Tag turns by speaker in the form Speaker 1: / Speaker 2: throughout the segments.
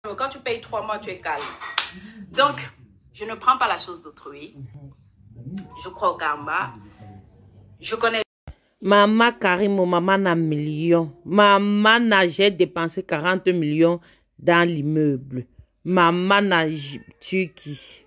Speaker 1: Quand tu payes 3 mois, tu es calme. Donc, je ne prends pas la chose d'autrui. Je crois au karma. Je connais.
Speaker 2: Maman Karimo, maman n'a million. Maman n'a, j'ai dépensé 40 millions dans l'immeuble. Maman n'a Turquie.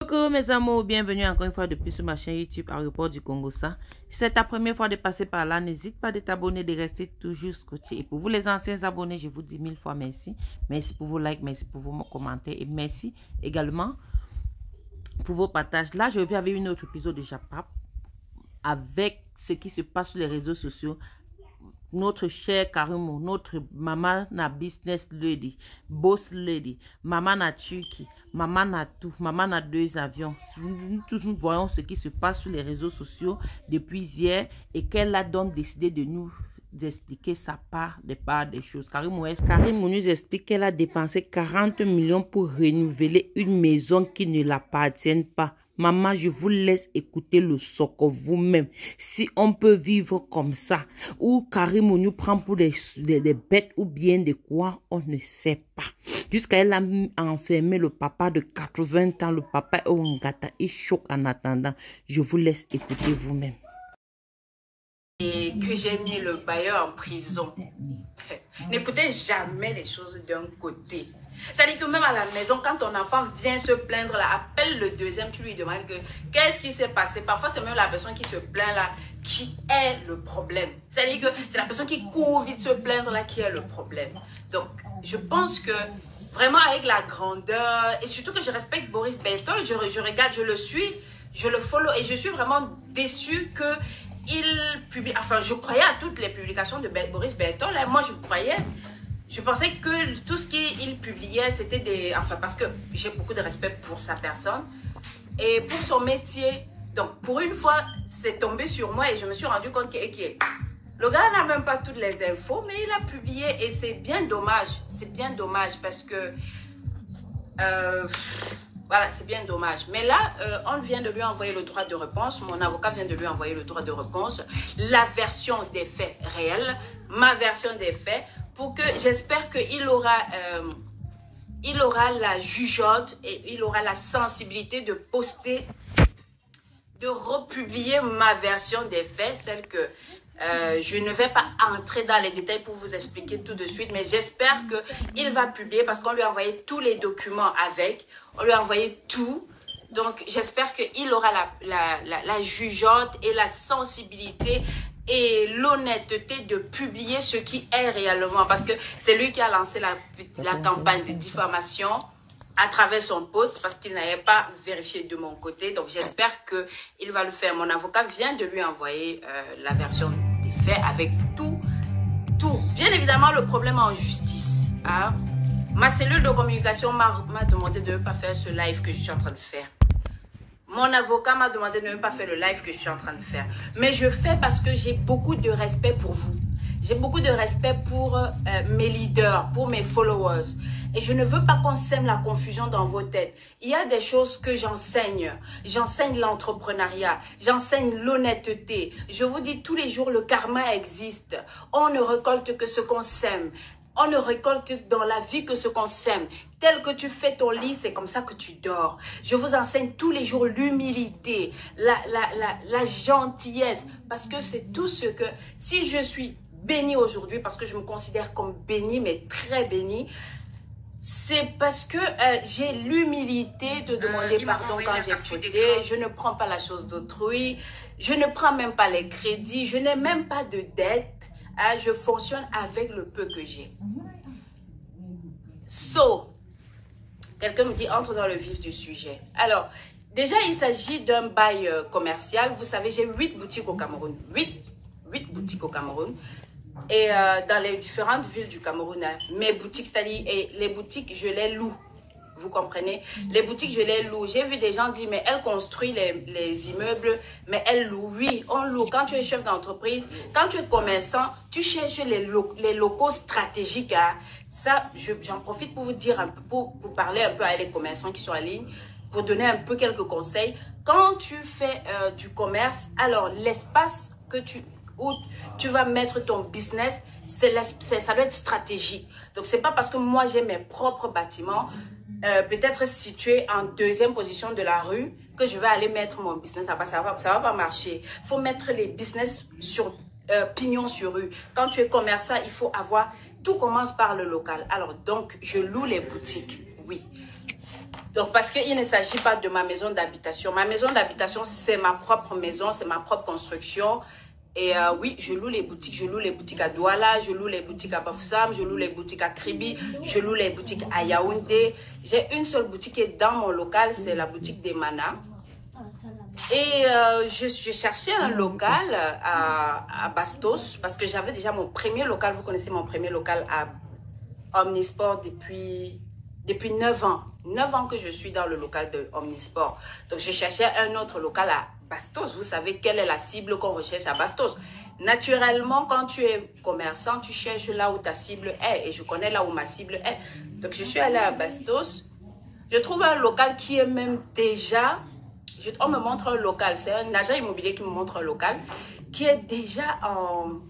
Speaker 2: Coucou mes amours, bienvenue encore une fois de plus sur ma chaîne YouTube Aéroport du Congo. Si c'est ta première fois de passer par là, n'hésite pas de t'abonner, de rester toujours scotché. Et pour vous les anciens abonnés, je vous dis 1000 fois merci. Merci pour vos likes, merci pour vos commentaires et merci également pour vos partages. Là, je viens avec une autre épisode de Japap avec ce qui se passe sur les réseaux sociaux. Notre cher Karimo, notre maman na business lady, boss lady, maman na Turquie, maman na tout, maman na 2 avions. Nous tous nous voyons ce qui se passe sur les réseaux sociaux depuis hier et qu'elle a donc décidé de nous expliquer sa part des choses. Karimo nous explique qu'elle a dépensé 40 millions pour renouveler une maison qui ne l'appartient pas. Maman, je vous laisse écouter le soko vous-même. Si on peut vivre comme ça, ou Karimo nous prend pour des bêtes ou bien de quoi, on ne sait pas. Jusqu'à elle a enfermé le papa de 80 ans, le papa est au Ngata, il choque en attendant. Je vous laisse écouter vous-même.
Speaker 1: Et que j'ai mis le bailleur en prison. N'écoutez jamais les choses d'un côté. C'est-à-dire que même à la maison, quand ton enfant vient se plaindre, là, appelle le deuxième, tu lui demandes que qu'est-ce qui s'est passé. Parfois, c'est même la personne qui se plaint là qui est le problème. C'est-à-dire que c'est la personne qui court vite se plaindre là qui est le problème. Donc, je pense que vraiment avec la grandeur, et surtout que je respecte Boris Berthold, je regarde, je le suis, je le follow, et je suis vraiment déçue que il publie, enfin je croyais à toutes les publications de Boris Berthold, hein, moi je croyais. Je pensais que tout ce qu'il publiait, c'était des... Enfin, parce que j'ai beaucoup de respect pour sa personne et pour son métier. Donc, pour une fois, c'est tombé sur moi et je me suis rendu compte que le gars n'a même pas toutes les infos, mais il a publié et c'est bien dommage. C'est bien dommage parce que... voilà, c'est bien dommage. Mais là, on vient de lui envoyer le droit de réponse. Mon avocat vient de lui envoyer le droit de réponse. La version des faits réels, ma version des faits. Pour que j'espère qu'il aura, il aura la jugeote et il aura la sensibilité de poster, de republier ma version des faits, celle que je ne vais pas entrer dans les détails pour vous expliquer tout de suite, mais j'espère qu'il va publier parce qu'on lui a envoyé tous les documents avec, on lui a envoyé tout. Donc j'espère qu'il aura la jugeote et la sensibilité et l'honnêteté de publier ce qui est réellement. Parce que c'est lui qui a lancé la campagne de diffamation à travers son post parce qu'il n'avait pas vérifié de mon côté. Donc j'espère qu'il va le faire. Mon avocat vient de lui envoyer la version des faits avec tout. Bien évidemment, le problème en justice. Hein? Ma cellule de communication m'a demandé de ne pas faire ce live que je suis en train de faire. Mon avocat m'a demandé de ne pas faire le live que je suis en train de faire. Mais je fais parce que j'ai beaucoup de respect pour vous. J'ai beaucoup de respect pour mes leaders, pour mes followers. Et je ne veux pas qu'on sème la confusion dans vos têtes. Il y a des choses que j'enseigne. J'enseigne l'entrepreneuriat. J'enseigne l'honnêteté. Je vous dis tous les jours, le karma existe. On ne récolte que ce qu'on sème. On ne récolte dans la vie que ce qu'on sème. Tel que tu fais ton lit, c'est comme ça que tu dors. Je vous enseigne tous les jours l'humilité, la gentillesse. Parce que c'est tout ce que... Si je suis bénie aujourd'hui, parce que je me considère comme bénie, mais très bénie, C'est parce que j'ai l'humilité de demander pardon quand j'ai fauté. Je ne prends pas la chose d'autrui. Je ne prends même pas les crédits. Je n'ai même pas de dette. Je fonctionne avec le peu que j'ai. So, quelqu'un me dit, entre dans le vif du sujet. Alors, déjà, il s'agit d'un bail commercial. Vous savez, j'ai 8 boutiques au Cameroun. 8 boutiques au Cameroun. Et dans les différentes villes du Cameroun, mes boutiques, c'est-à-dire les boutiques, je les loue. Vous comprenez? Les boutiques, je les loue. J'ai vu des gens dire, mais elle construit les immeubles, mais elle loue. Oui, on loue. Quand tu es chef d'entreprise, quand tu es commerçant, tu cherches les locaux stratégiques. Hein. Ça, j'en profite pour vous dire un peu, pour parler un peu à les commerçants qui sont en ligne, pour donner un peu quelques conseils. Quand tu fais du commerce, alors l'espace où tu vas mettre ton business, ça doit être stratégique. Donc, c'est pas parce que moi, j'ai mes propres bâtiments, peut-être situés en deuxième position de la rue, que je vais aller mettre mon business là-bas. Ça va pas marcher. Il faut mettre les business sur pignon sur rue. Quand tu es commerçant, il faut avoir... Tout commence par le local. Alors, donc, je loue les boutiques. Oui. Donc, parce qu'il ne s'agit pas de ma maison d'habitation. Ma maison d'habitation, c'est ma propre maison, c'est ma propre construction. Et oui, je loue les boutiques. Je loue les boutiques à Douala, je loue les boutiques à Bafoussam, je loue les boutiques à Kribi, je loue les boutiques à Yaoundé. J'ai une seule boutique qui est dans mon local, c'est la boutique des Manas. Et je cherchais un local à Bastos parce que j'avais déjà mon premier local. Vous connaissez mon premier local à Omnisport depuis 9 ans. 9 ans que je suis dans le local de Omnisport. Donc, je cherchais un autre local à Bastos. Vous savez quelle est la cible qu'on recherche à Bastos. Naturellement, quand tu es commerçant, tu cherches là où ta cible est. Et je connais là où ma cible est. Donc, je suis allée à Bastos. Je trouve un local qui est même déjà... On me montre un local. C'est un agent immobilier qui me montre un local qui est déjà dans...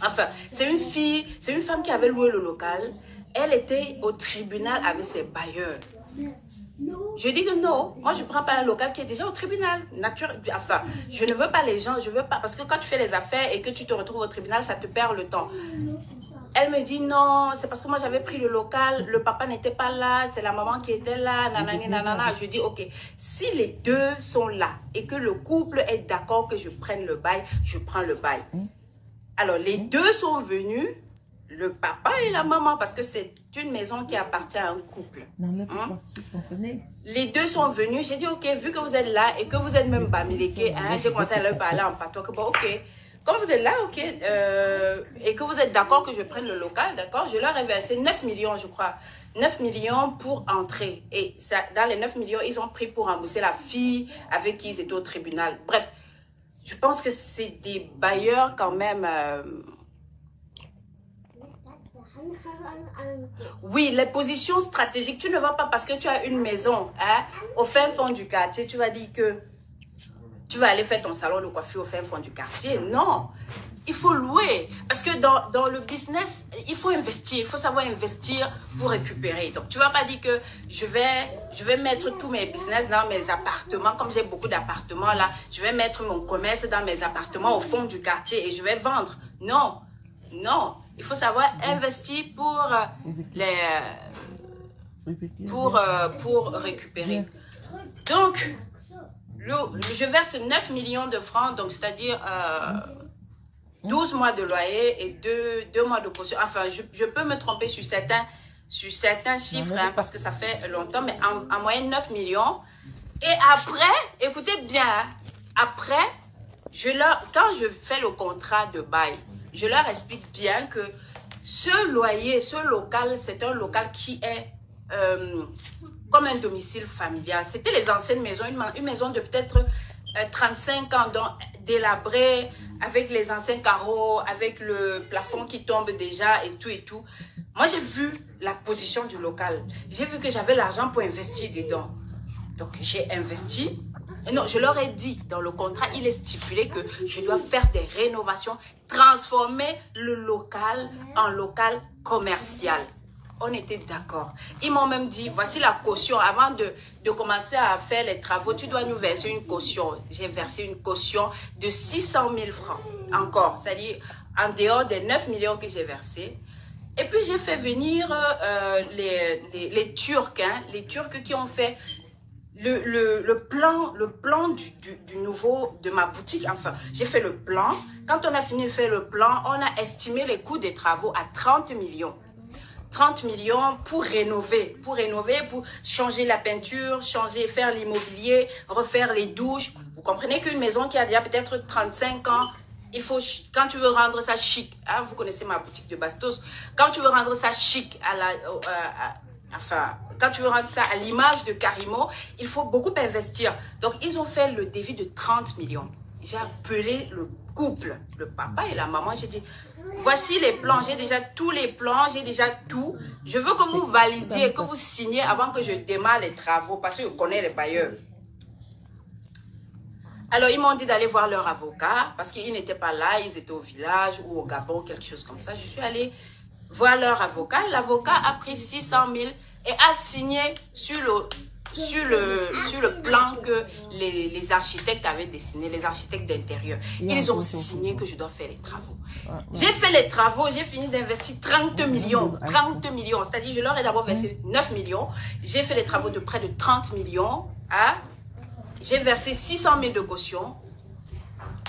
Speaker 1: enfin, c'est une femme qui avait loué le local. Elle était au tribunal avec ses bailleurs. Je dis que non, moi je ne prends pas un local qui est déjà au tribunal. Enfin, je ne veux pas les gens, je veux pas. Parce que quand tu fais les affaires et que tu te retrouves au tribunal, ça te perd le temps. Elle me dit non, c'est parce que moi j'avais pris le local, le papa n'était pas là, c'est la maman qui était là, nanani, nanana. Je dis ok, si les deux sont là et que le couple est d'accord que je prenne le bail, je prends le bail. Alors les deux sont venus, le papa et la maman, parce que c'est une maison qui appartient à un couple. Les deux sont venus, j'ai dit ok, vu que vous êtes là et que vous êtes même bamileke, hein, j'ai commencé à leur parler en patois, que bon ok. Comme vous êtes là, ok, et que vous êtes d'accord que je prenne le local, d'accord, je leur ai versé 9 millions, je crois. 9 millions pour entrer. Et ça, dans les 9 millions, ils ont pris pour rembourser la fille avec qui ils étaient au tribunal. Bref, je pense que c'est des bailleurs quand même... Oui, les positions stratégiques. Tu ne vas pas parce que tu as une maison hein, au fin fond du quartier, tu vas dire que... Tu vas aller faire ton salon de coiffure au fin fond du quartier. Non, il faut louer. Parce que dans le business, il faut investir. Il faut savoir investir pour récupérer. Donc, tu ne vas pas dire que je vais mettre tous mes business dans mes appartements. Comme j'ai beaucoup d'appartements là, je vais mettre mon commerce dans mes appartements au fond du quartier et je vais vendre. Non, non. Il faut savoir investir pour récupérer. Donc... je verse 9 millions de francs, donc c'est-à-dire 12 mois de loyer et 2 mois de caution. Enfin, je peux me tromper sur certains chiffres, hein, parce que ça fait longtemps, mais en moyenne 9 millions. Et après, écoutez bien, hein, après, quand je fais le contrat de bail, je leur explique bien que ce loyer, ce local, c'est un local qui est... comme un domicile familial. C'était les anciennes maisons, une maison de peut-être 35 ans, donc délabrée, avec les anciens carreaux, avec le plafond qui tombe déjà et tout et tout. Moi, j'ai vu la position du local. J'ai vu que j'avais l'argent pour investir dedans. Donc, j'ai investi. Et non, je leur ai dit, dans le contrat, il est stipulé que je dois faire des rénovations, transformer le local en local commercial. On était d'accord. Ils m'ont même dit, voici la caution. Avant de commencer à faire les travaux, tu dois nous verser une caution. J'ai versé une caution de 600 000 francs. Encore. C'est-à-dire, en dehors des 9 millions que j'ai versés, Et puis, j'ai fait venir les Turcs, hein, les Turcs qui ont fait le plan du nouveau, de ma boutique. Enfin, j'ai fait le plan. Quand on a fini de faire le plan, on a estimé les coûts des travaux à 30 millions. 30 millions pour rénover, pour changer la peinture, faire l'immobilier, refaire les douches. Vous comprenez qu'une maison qui a déjà peut-être 35 ans, il faut, quand tu veux rendre ça chic, hein, vous connaissez ma boutique de Bastos, quand tu veux rendre ça chic, quand tu veux rendre ça à l'image de Karimo, il faut beaucoup investir. Donc, ils ont fait le devis de 30 millions. J'ai appelé le couple, le papa et la maman, j'ai dit, voici les plans, j'ai déjà tous les plans, j'ai déjà tout. Je veux que vous validiez, que vous signiez avant que je démarre les travaux, parce que je connais les bailleurs. Alors, ils m'ont dit d'aller voir leur avocat, parce qu'ils n'étaient pas là, ils étaient au village ou au Gabon, quelque chose comme ça. Je suis allée voir leur avocat. L'avocat a pris 600 000 et a signé sur le plan que les architectes avaient dessiné, les architectes d'intérieur. Ils ont signé que je dois faire les travaux. J'ai fait les travaux, j'ai fini d'investir 30 millions. 30 millions, c'est-à-dire je leur ai d'abord versé 9 millions. J'ai fait les travaux de près de 30 millions. Hein? J'ai versé 600 000 de caution.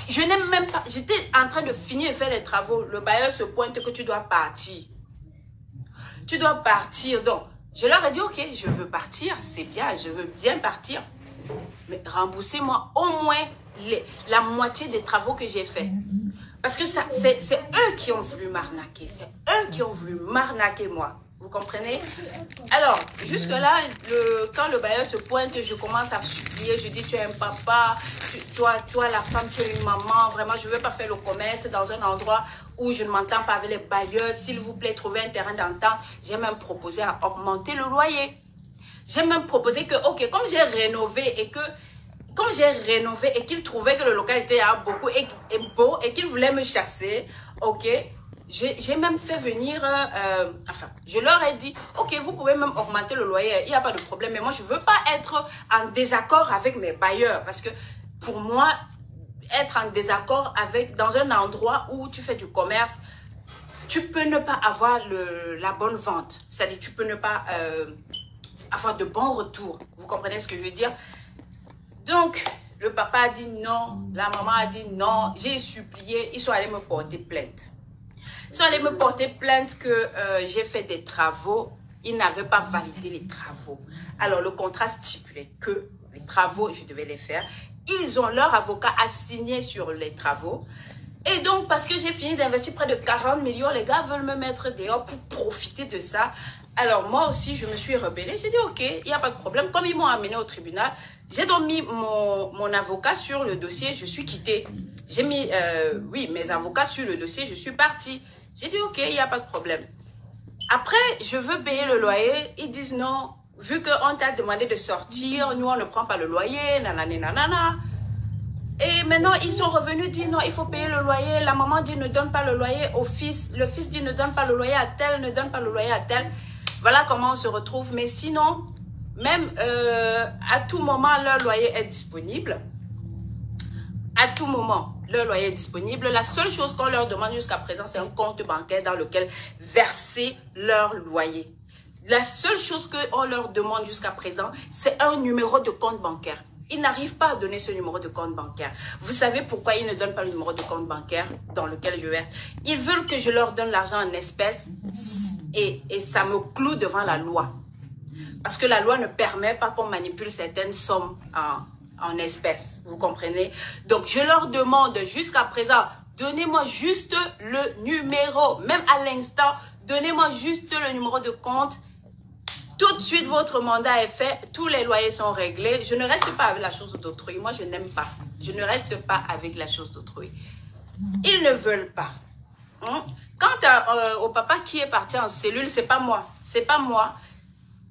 Speaker 1: Je n'ai même pas... J'étais en train de finir de faire les travaux. Le bailleur se pointe que tu dois partir. Tu dois partir. Donc, je leur ai dit, ok, je veux partir. C'est bien, je veux bien partir. Mais remboursez-moi au moins la moitié des travaux que j'ai faits. Parce que c'est eux qui ont voulu m'arnaquer. C'est eux qui ont voulu m'arnaquer, moi. Vous comprenez? Alors, jusque-là, quand le bailleur se pointe, je commence à supplier. Je dis, tu es un papa, toi la femme, tu es une maman. Vraiment, je ne veux pas faire le commerce dans un endroit où je ne m'entends pas avec les bailleurs. S'il vous plaît, trouvez un terrain d'entente. J'ai même proposé à augmenter le loyer. J'ai même proposé que, ok, comme j'ai rénové et qu'ils trouvaient que le local était beaucoup et beau et qu'ils voulaient me chasser, ok, j'ai même fait venir, je leur ai dit, ok, vous pouvez même augmenter le loyer, il n'y a pas de problème, mais moi, je ne veux pas être en désaccord avec mes bailleurs, parce que pour moi, être en désaccord dans un endroit où tu fais du commerce, tu peux ne pas avoir la bonne vente, c'est-à-dire tu peux ne pas avoir de bons retours, vous comprenez ce que je veux dire? Donc, le papa a dit non, la maman a dit non, j'ai supplié, ils sont allés me porter plainte. Ils sont allés me porter plainte que j'ai fait des travaux. Ils n'avaient pas validé les travaux. Alors, le contrat stipulait que les travaux, je devais les faire. Leur avocat a signé sur les travaux. Et donc, parce que j'ai fini d'investir près de 40 millions, les gars veulent me mettre dehors pour profiter de ça. Alors, moi aussi, je me suis rebellée. J'ai dit, ok, il n'y a pas de problème. Comme ils m'ont amené au tribunal, j'ai donc mis mon avocat sur le dossier. Je suis quittée. J'ai mis, mes avocats sur le dossier. Je suis partie. J'ai dit, ok, il n'y a pas de problème. Après, je veux payer le loyer. Ils disent non. Vu qu'on t'a demandé de sortir, nous, on ne prend pas le loyer. Nanana, nanana. Et maintenant, ils sont revenus dire non, il faut payer le loyer. La maman dit ne donne pas le loyer au fils. Le fils dit ne donne pas le loyer à tel, ne donne pas le loyer à tel. Voilà comment on se retrouve. Mais sinon, même à tout moment, leur loyer est disponible. À tout moment, leur loyer est disponible. La seule chose qu'on leur demande jusqu'à présent, c'est un compte bancaire dans lequel verser leur loyer. La seule chose qu'on leur demande jusqu'à présent, c'est un numéro de compte bancaire. Ils n'arrivent pas à donner ce numéro de compte bancaire. Vous savez pourquoi ils ne donnent pas le numéro de compte bancaire dans lequel je verse? Ils veulent que je leur donne l'argent en espèces et ça me cloue devant la loi. Parce que la loi ne permet pas qu'on manipule certaines sommes en espèces. Vous comprenez? Donc, je leur demande jusqu'à présent, donnez-moi juste le numéro. Même à l'instant, donnez-moi juste le numéro de compte. Tout de suite, votre mandat est fait. Tous les loyers sont réglés. Je ne reste pas avec la chose d'autrui. Moi, je n'aime pas. Je ne reste pas avec la chose d'autrui. Ils ne veulent pas. Quant au papa qui est parti en cellule, c'est pas moi. C'est pas moi.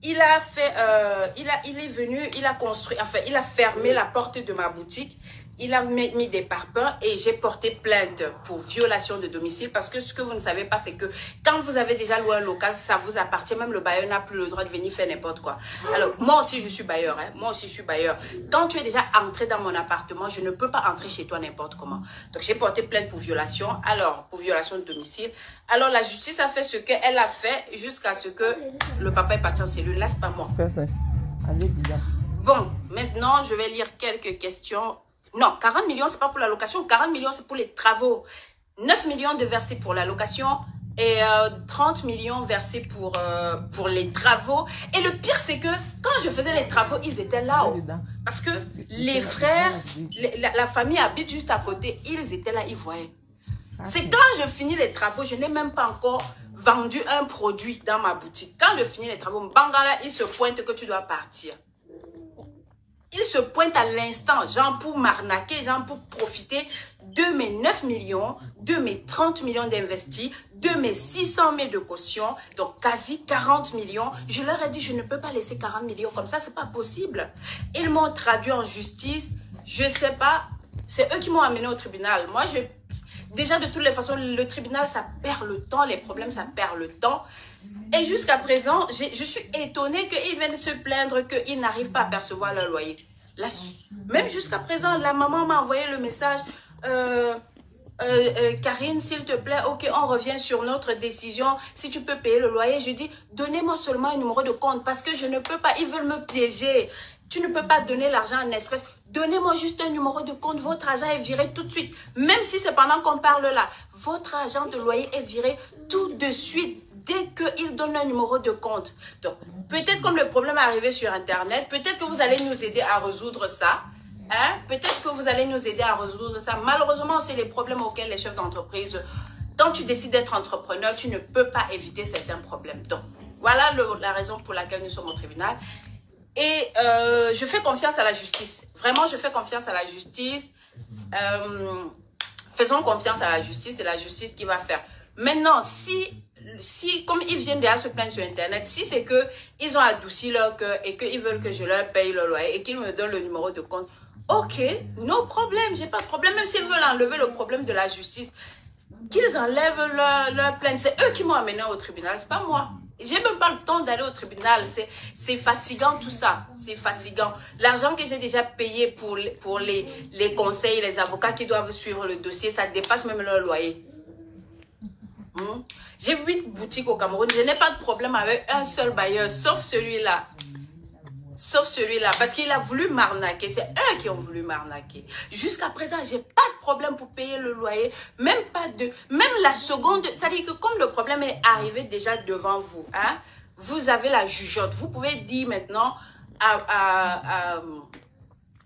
Speaker 1: Il est venu, il a construit, enfin, il a fermé la porte de ma boutique. il a mis des parpaings et j'ai porté plainte pour violation de domicile parce que ce que vous ne savez pas, c'est que quand vous avez déjà loué un local, ça vous appartient. Même le bailleur n'a plus le droit de venir faire n'importe quoi. Alors, moi aussi, je suis bailleur. Hein. Moi aussi, je suis bailleur. Quand tu es déjà entré dans mon appartement, je ne peux pas entrer chez toi n'importe comment. Donc, j'ai porté plainte pour violation. Alors, pour violation de domicile. Alors, la justice a fait ce qu'elle a fait jusqu'à ce que le papa est parti en cellule. Là, c'est pas moi. Bon, maintenant, je vais lire quelques questions. Non, 40 millions, c'est pas pour la location. 40 millions, c'est pour les travaux. 9 millions de versés pour la location et 30 millions versés pour les travaux. Et le pire, c'est que quand je faisais les travaux, ils étaient là-haut. Parce que les frères, la famille habite juste à côté. Ils étaient là, ils voyaient. C'est quand je finis les travaux, je n'ai même pas encore vendu un produit dans ma boutique. Quand je finis les travaux, Bangala, il se pointe que tu dois partir. Il se pointe à l'instant, genre pour m'arnaquer, genre pour profiter de mes 9 millions, de mes 30 millions d'investis, de mes 600 000 de caution, donc quasi 40 millions. Je leur ai dit, je ne peux pas laisser 40 millions comme ça, c'est pas possible. Ils m'ont traduit en justice, je sais pas, c'est eux qui m'ont amené au tribunal. Moi, déjà de toutes les façons, le tribunal, ça perd le temps, les problèmes, ça perd le temps. Et jusqu'à présent, je suis étonnée qu'ils viennent se plaindre qu'ils n'arrivent pas à percevoir leur loyer. Même jusqu'à présent, la maman m'a envoyé le message, Karine, s'il te plaît, ok, on revient sur notre décision. Si tu peux payer le loyer, je dis, donnez-moi seulement un numéro de compte parce que je ne peux pas, ils veulent me piéger. Tu ne peux pas donner l'argent en espèces. Donnez-moi juste un numéro de compte. Votre argent est viré tout de suite. Même si c'est pendant qu'on parle là. Votre argent de loyer est viré tout de suite. Dès qu'il donne un numéro de compte. Donc, peut-être comme le problème est arrivé sur Internet, peut-être que vous allez nous aider à résoudre ça. Hein? Peut-être que vous allez nous aider à résoudre ça. Malheureusement, c'est les problèmes auxquels les chefs d'entreprise, quand tu décides d'être entrepreneur, tu ne peux pas éviter certains problèmes. Donc, voilà la raison pour laquelle nous sommes au tribunal. Et je fais confiance à la justice. Vraiment, je fais confiance à la justice. Faisons confiance à la justice. C'est la justice qui va faire. Maintenant, si comme ils viennent déjà se plaindre sur Internet, si c'est qu'ils ont adouci leur cœur et qu'ils veulent que je leur paye le loyer et qu'ils me donnent le numéro de compte, ok, no problème, j'ai pas de problème. Même s'ils veulent enlever le problème de la justice, qu'ils enlèvent leur plainte. C'est eux qui m'ont amené au tribunal, c'est pas moi. J'ai même pas le temps d'aller au tribunal. C'est fatigant tout ça. C'est fatigant. L'argent que j'ai déjà payé pour les conseils, les avocats qui doivent suivre le dossier, ça dépasse même leur loyer. J'ai 8 boutiques au Cameroun. Je n'ai pas de problème avec un seul bailleur, sauf celui-là. Sauf celui-là, parce qu'il a voulu m'arnaquer. C'est eux qui ont voulu m'arnaquer. Jusqu'à présent, j'ai pas de problème pour payer le loyer. Même la seconde. C'est-à-dire que comme le problème est arrivé déjà devant vous, hein, vous avez la jugeote. Vous pouvez dire maintenant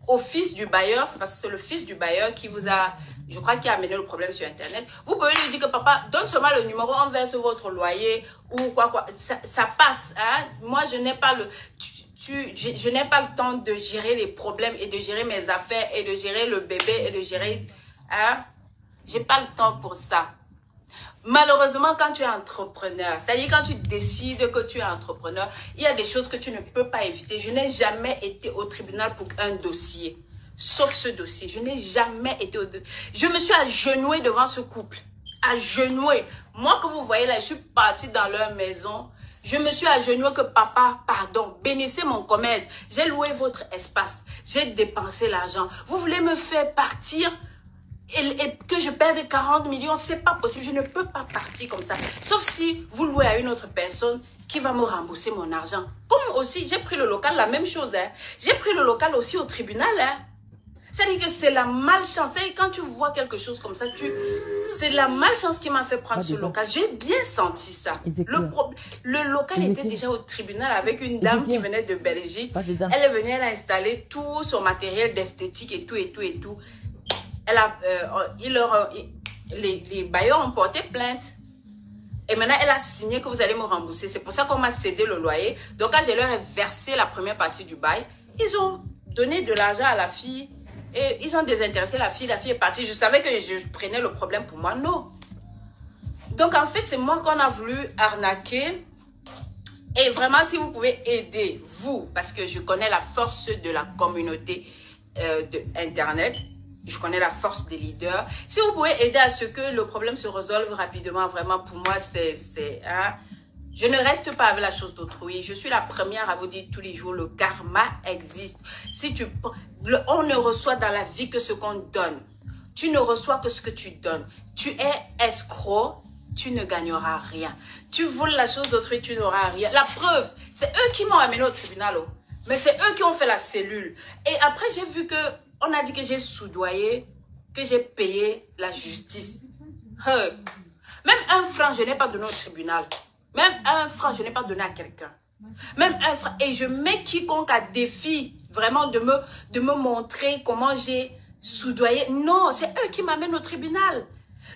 Speaker 1: au fils du bailleur, c'est parce que c'est le fils du bailleur qui vous a, je crois, qui a amené le problème sur Internet. Vous pouvez lui dire que papa, donne seulement le numéro, on verse votre loyer ou quoi. Ça passe. Hein? Moi, je n'ai pas le... je n'ai pas le temps de gérer les problèmes et de gérer mes affaires et de gérer le bébé et de gérer... Hein? J'ai pas le temps pour ça. Malheureusement, quand tu es entrepreneur, c'est-à-dire quand tu décides que tu es entrepreneur, il y a des choses que tu ne peux pas éviter. Je n'ai jamais été au tribunal pour un dossier. Sauf ce dossier. Je n'ai jamais été au... Je me suis agenouillée devant ce couple. Agenouillée. Moi que vous voyez là, je suis partie dans leur maison. Je me suis agenouillée que papa, pardon, bénissez mon commerce. J'ai loué votre espace. J'ai dépensé l'argent. Vous voulez me faire partir et que je perde 40 millions, c'est pas possible. Je ne peux pas partir comme ça. Sauf si vous louez à une autre personne qui va me rembourser mon argent. Comme aussi, j'ai pris le local, la même chose. Hein. J'ai pris le local aussi au tribunal. Hein. C'est-à-dire que c'est la malchance. Et quand tu vois quelque chose comme ça, c'est la malchance qui m'a fait prendre ce local. J'ai bien senti ça. Le local était déjà au tribunal avec une dame qui venait de Belgique. Elle est venue, elle a installé tout son matériel d'esthétique et tout, et tout, et tout. Les bailleurs ont porté plainte. Et maintenant, elle a signé que vous allez me rembourser. C'est pour ça qu'on m'a cédé le loyer. Donc, quand je leur ai versé la première partie du bail, ils ont donné de l'argent à la fille. Et ils ont désintéressé la fille est partie. Je savais que je prenais le problème pour moi. Non. Donc, en fait, c'est moi qu'on a voulu arnaquer. Et vraiment, si vous pouvez aider, vous, parce que je connais la force de la communauté d'Internet, Je connais la force des leaders. Si vous pouvez aider à ce que le problème se résolve rapidement, vraiment, pour moi, hein, je ne reste pas avec la chose d'autrui. Je suis la première à vous dire tous les jours, le karma existe. On ne reçoit dans la vie que ce qu'on donne. Tu ne reçois que ce que tu donnes. Tu es escroc, tu ne gagneras rien. Tu voles la chose d'autrui, tu n'auras rien. La preuve, c'est eux qui m'ont amené au tribunal. Oh. Mais c'est eux qui ont fait la cellule. Et après, j'ai vu que on a dit que j'ai soudoyé, que j'ai payé la justice. Même 1 franc, je n'ai pas donné au tribunal. Même 1 franc, je n'ai pas donné à quelqu'un. Même 1 franc. Et je mets quiconque à défi, vraiment, de me montrer comment j'ai soudoyé. Non, c'est eux qui m'amènent au tribunal.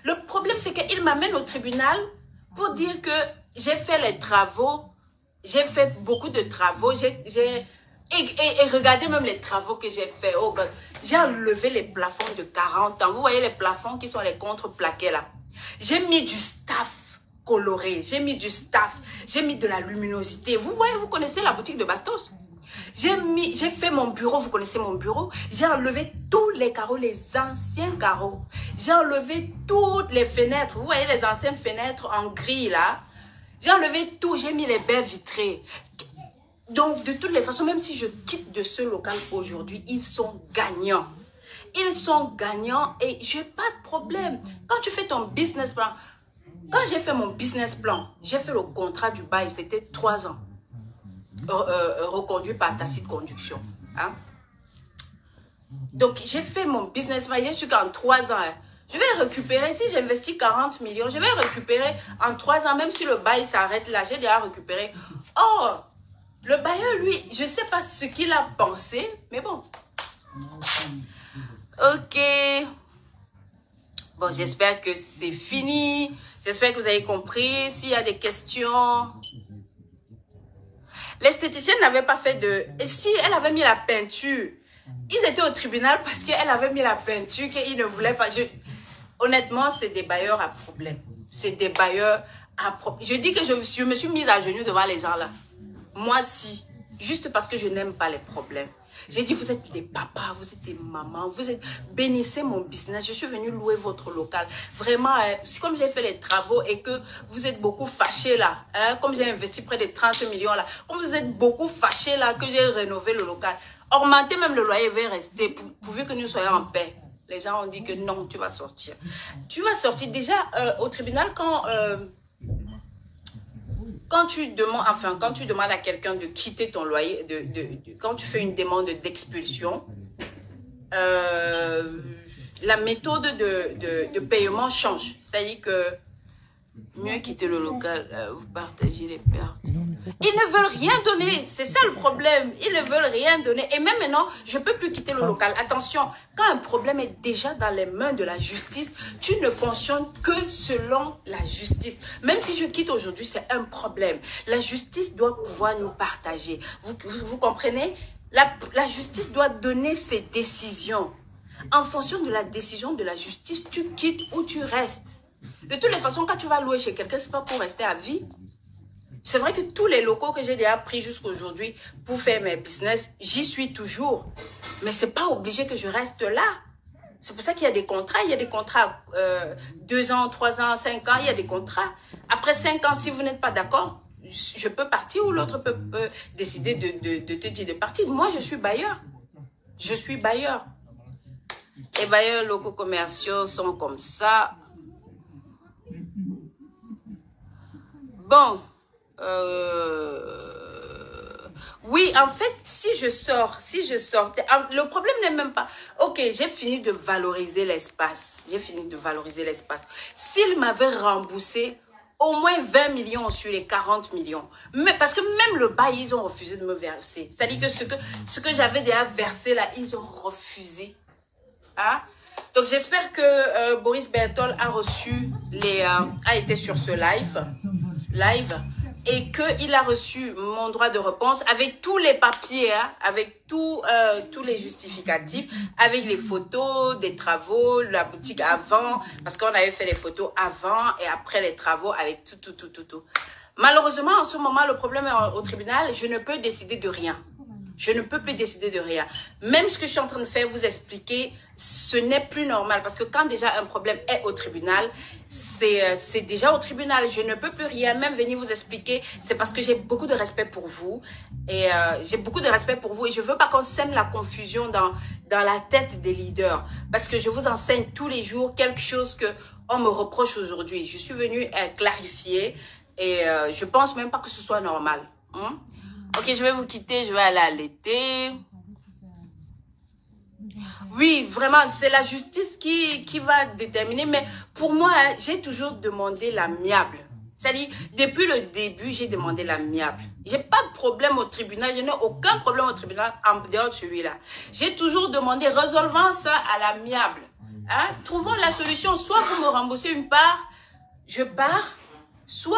Speaker 1: Le problème, c'est qu'ils m'amènent au tribunal pour dire que j'ai fait les travaux. J'ai fait beaucoup de travaux. Et regardez même les travaux que j'ai fait. Oh God. J'ai enlevé les plafonds de 40 ans. Vous voyez les plafonds qui sont les contreplaqués là. J'ai mis du staff coloré. J'ai mis du staff. J'ai mis de la luminosité. Vous voyez, vous connaissez la boutique de Bastos? J'ai fait mon bureau. Vous connaissez mon bureau? J'ai enlevé tous les carreaux, les anciens carreaux. J'ai enlevé toutes les fenêtres. Vous voyez les anciennes fenêtres en gris là? J'ai enlevé tout. J'ai mis les baies vitrées. Donc, de toutes les façons, même si je quitte de ce local aujourd'hui, ils sont gagnants. Ils sont gagnants et je n'ai pas de problème. Quand tu fais ton business plan, quand j'ai fait mon business plan, j'ai fait le contrat du bail, c'était 3 ans. Reconduit par tacite conduction. Hein? Donc, j'ai fait mon business plan, j'ai su qu'en 3 ans, je vais récupérer, si j'investis 40 millions, je vais récupérer en 3 ans, même si le bail s'arrête là, j'ai déjà récupéré. Or, le bailleur, lui, je ne sais pas ce qu'il a pensé, mais bon. Ok. Bon, j'espère que c'est fini. J'espère que vous avez compris. S'il y a des questions. L'esthéticienne n'avait pas fait de... Et si elle avait mis la peinture, ils étaient au tribunal parce qu'elle avait mis la peinture, qu'ils ne voulaient pas... Honnêtement, c'est des bailleurs à problème. C'est des bailleurs à problème. Je dis que je me suis mise à genoux devant les gens là. Moi, si, juste parce que je n'aime pas les problèmes. J'ai dit, vous êtes des papas, vous êtes des mamans, bénissez mon business. Je suis venue louer votre local. Vraiment, comme j'ai fait les travaux et que vous êtes beaucoup fâchés là, hein, comme j'ai investi près de 30 millions là, comme vous êtes beaucoup fâchés là, que j'ai rénové le local, augmenter même le loyer va rester pourvu que nous soyons en paix. Les gens ont dit que non, tu vas sortir. Tu vas sortir déjà au tribunal quand tu demandes à quelqu'un de quitter ton loyer, quand tu fais une demande d'expulsion, la méthode de paiement change. C'est-à-dire que mieux quitter le local, vous partagez les pertes. Ils ne veulent rien donner, c'est ça le problème. Ils ne veulent rien donner. Et même maintenant, je ne peux plus quitter le local. Attention, quand un problème est déjà dans les mains de la justice, tu ne fonctionnes que selon la justice. Même si je quitte aujourd'hui, c'est un problème. La justice doit pouvoir nous partager. Vous comprenez? La justice doit donner ses décisions. En fonction de la décision de la justice, tu quittes ou tu restes. De toutes les façons, quand tu vas louer chez quelqu'un, ce n'est pas pour rester à vie. C'est vrai que tous les locaux que j'ai déjà pris jusqu'à aujourd'hui pour faire mes business, j'y suis toujours. Mais ce n'est pas obligé que je reste là. C'est pour ça qu'il y a des contrats. Il y a des contrats 2 ans, 3 ans, 5 ans. Il y a des contrats. Après 5 ans, si vous n'êtes pas d'accord, je peux partir ou l'autre peut décider de te dire de partir. Moi, je suis bailleur. Je suis bailleur. Les bailleurs locaux commerciaux sont comme ça. Bon. Oui, en fait, si je sortais, le problème n'est même pas, ok, j'ai fini de valoriser l'espace, S'il m'avait remboursé au moins 20 millions sur les 40 millions, mais parce que même le bail, ils ont refusé de me verser. C'est-à-dire que ce que j'avais déjà versé là, ils ont refusé. Hein? Donc, j'espère que Boris Berthold a reçu a été sur ce live. Et qu'il a reçu mon droit de réponse avec tous les papiers, hein, avec tous les justificatifs, avec les photos des travaux, la boutique avant, parce qu'on avait fait les photos avant et après les travaux avec tout. Malheureusement, en ce moment, le problème est au tribunal, je ne peux décider de rien. Je ne peux plus décider de rien. Même ce que je suis en train de faire, vous expliquer, ce n'est plus normal. Parce que quand déjà un problème est au tribunal, c'est déjà au tribunal. Je ne peux plus rien, même venir vous expliquer. C'est parce que j'ai beaucoup de respect pour vous. Et j'ai beaucoup de respect pour vous. Et je ne veux pas qu'on sème la confusion dans la tête des leaders. Parce que je vous enseigne tous les jours quelque chose qu'on me reproche aujourd'hui. Je suis venue clarifier. Et je pense même pas que ce soit normal. Hein? Ok, je vais vous quitter, je vais aller allaiter. Oui, vraiment, c'est la justice qui va déterminer. Mais pour moi, hein, j'ai toujours demandé l'amiable. C'est-à-dire, depuis le début, j'ai demandé l'amiable. J'ai pas de problème au tribunal. Je n'ai aucun problème au tribunal en dehors de celui-là. J'ai toujours demandé, résolvant ça à l'amiable. Hein? Trouvons la solution. Soit vous me remboursez une part, je pars. Soit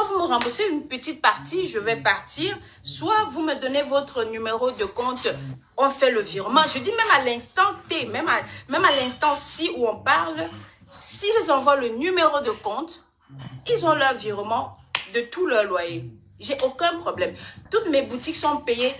Speaker 1: vous me remboursez une petite partie, je vais partir. Soit vous me donnez votre numéro de compte, on fait le virement. Je dis même à l'instant T, même à l'instant ci où on parle, s'ils envoient le numéro de compte, ils ont leur virement de tout leur loyer. J'ai aucun problème. Toutes mes boutiques sont payées.